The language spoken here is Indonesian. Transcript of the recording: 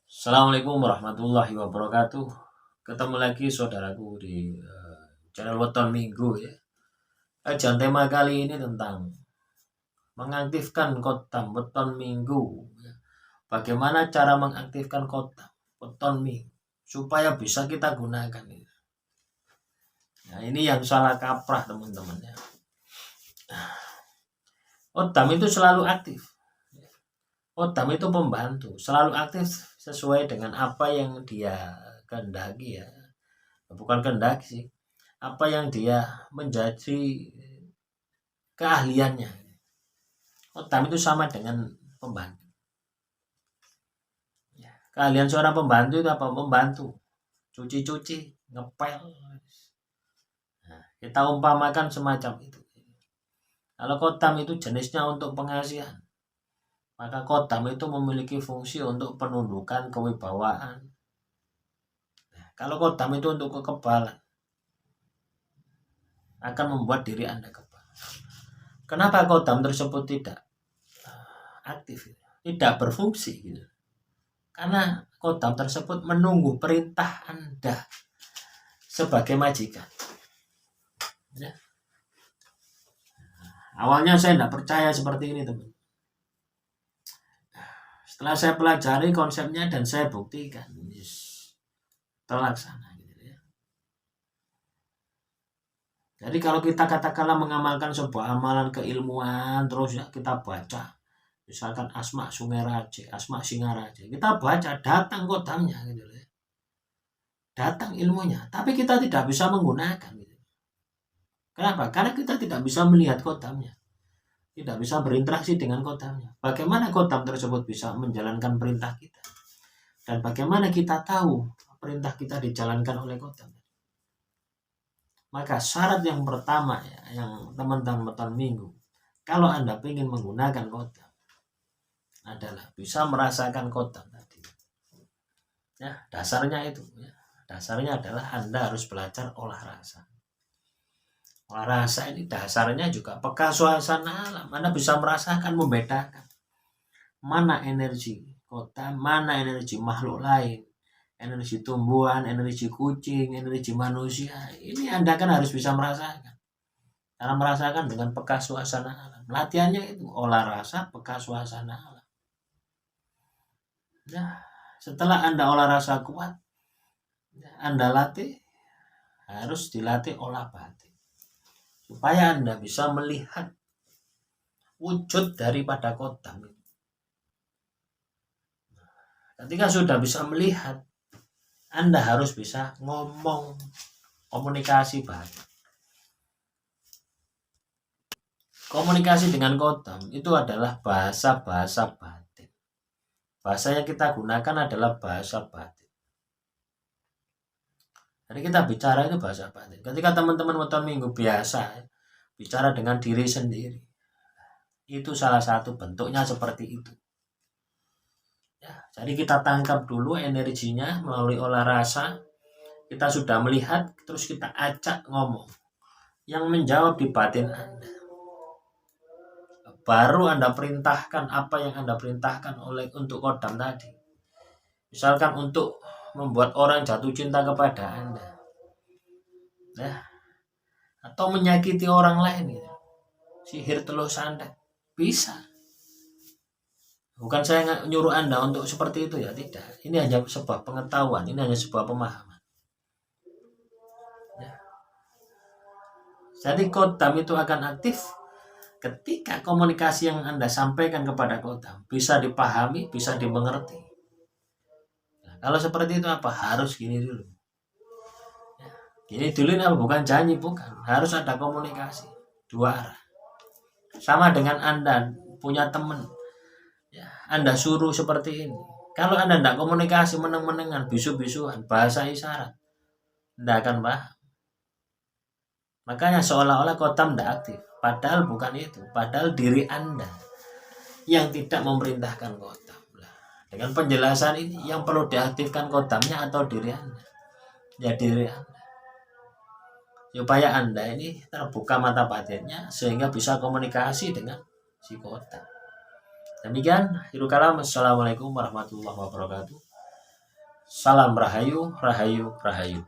Assalamualaikum warahmatullahi wabarakatuh. Ketemu lagi saudaraku di channel Weton Minggu ya. Kajian tema kali ini tentang mengaktifkan Kotam Weton Minggu ya. Bagaimana cara mengaktifkan Kotam Weton Minggu supaya bisa kita gunakan ya. Nah, ini yang salah kaprah teman-teman ya. Kotam itu selalu aktif. Kotam itu pembantu, selalu aktif sesuai dengan apa yang dia kehendaki ya. Bukan kehendaki sih, apa yang dia menjadi keahliannya. Kotam itu sama dengan pembantu. Keahlian seorang pembantu itu apa? Membantu, cuci-cuci, ngepel. Nah, kita umpamakan semacam itu. Kalau kotam itu jenisnya untuk pengasihan, maka kotam itu memiliki fungsi untuk penundukan kewibawaan. Nah, kalau kotam itu untuk kekebalan, akan membuat diri Anda kebal. Kenapa kotam tersebut tidak aktif, tidak berfungsi gitu? Karena kotam tersebut menunggu perintah Anda sebagai majikan ya. Awalnya saya tidak percaya seperti ini teman. Setelah saya pelajari konsepnya dan saya buktikan, terlaksana gitu ya. Jadi kalau kita katakanlah mengamalkan sebuah amalan keilmuan, terus ya kita baca, misalkan Asma Sungai Raja, Asma Singaraja, kita baca, datang kotamnya gitu ya. Datang ilmunya, tapi kita tidak bisa menggunakan gitu. Kenapa? Karena kita tidak bisa melihat kotamnya, tidak bisa berinteraksi dengan kotamnya. Bagaimana kotam tersebut bisa menjalankan perintah kita? Dan bagaimana kita tahu perintah kita dijalankan oleh kotam? Maka syarat yang pertama ya, yang teman-teman Weton Minggu, kalau Anda ingin menggunakan kotam, adalah bisa merasakan kotam tadi. Ya, dasarnya itu ya. Dasarnya adalah Anda harus belajar olah rasa. Olah rasa ini dasarnya juga peka suasana alam. Anda bisa merasakan, membedakan mana energi kota, mana energi makhluk lain, energi tumbuhan, energi kucing, energi manusia. Ini Anda kan harus bisa merasakan. Karena merasakan dengan peka suasana alam. Latihannya itu olah rasa, peka suasana alam. Nah, setelah Anda olah rasa kuat, Anda latih, harus dilatih olah batin. Supaya Anda bisa melihat wujud daripada kotam. Ketika sudah bisa melihat, Anda harus bisa ngomong, komunikasi batin. Komunikasi dengan kotam itu adalah bahasa-bahasa batin. Bahasa yang kita gunakan adalah bahasa batin. Jadi kita bicara itu bahasa batin. Ketika teman-teman Weton Minggu biasa bicara dengan diri sendiri, itu salah satu bentuknya seperti itu. Ya, jadi kita tangkap dulu energinya melalui olah rasa. Kita sudah melihat, terus kita acak ngomong. Yang menjawab di batin Anda. Baru Anda perintahkan apa yang Anda perintahkan untuk kodam tadi. Misalkan untuk membuat orang jatuh cinta kepada Anda. Ya. Atau menyakiti orang lain gitu. Sihir telur santet. Bisa. Bukan saya nyuruh Anda untuk seperti itu ya, tidak. Ini hanya sebuah pengetahuan, ini hanya sebuah pemahaman. Ya. Jadi kodam itu akan aktif ketika komunikasi yang Anda sampaikan kepada kodam bisa dipahami, bisa dimengerti. Nah, kalau seperti itu apa? Harus gini dulu. Ya, gini dulu ini apa? Bukan janji, bukan. Harus ada komunikasi dua arah. Sama dengan Anda punya teman, ya, Anda suruh seperti ini. Kalau Anda tidak komunikasi, meneng-menengan, bisu-bisuan, bahasa isyarat, tidak akan paham. Makanya seolah-olah kotam tidak aktif. Padahal bukan itu. Padahal diri Anda yang tidak memerintahkan kotam. Dengan penjelasan ini, yang perlu diaktifkan kotamnya atau diri Anda? Ya diri Anda. Supaya Anda ini terbuka mata batinnya sehingga bisa komunikasi dengan si kotam. Demikian, akhirul kalam. Assalamualaikum warahmatullahi wabarakatuh. Salam Rahayu, Rahayu, Rahayu.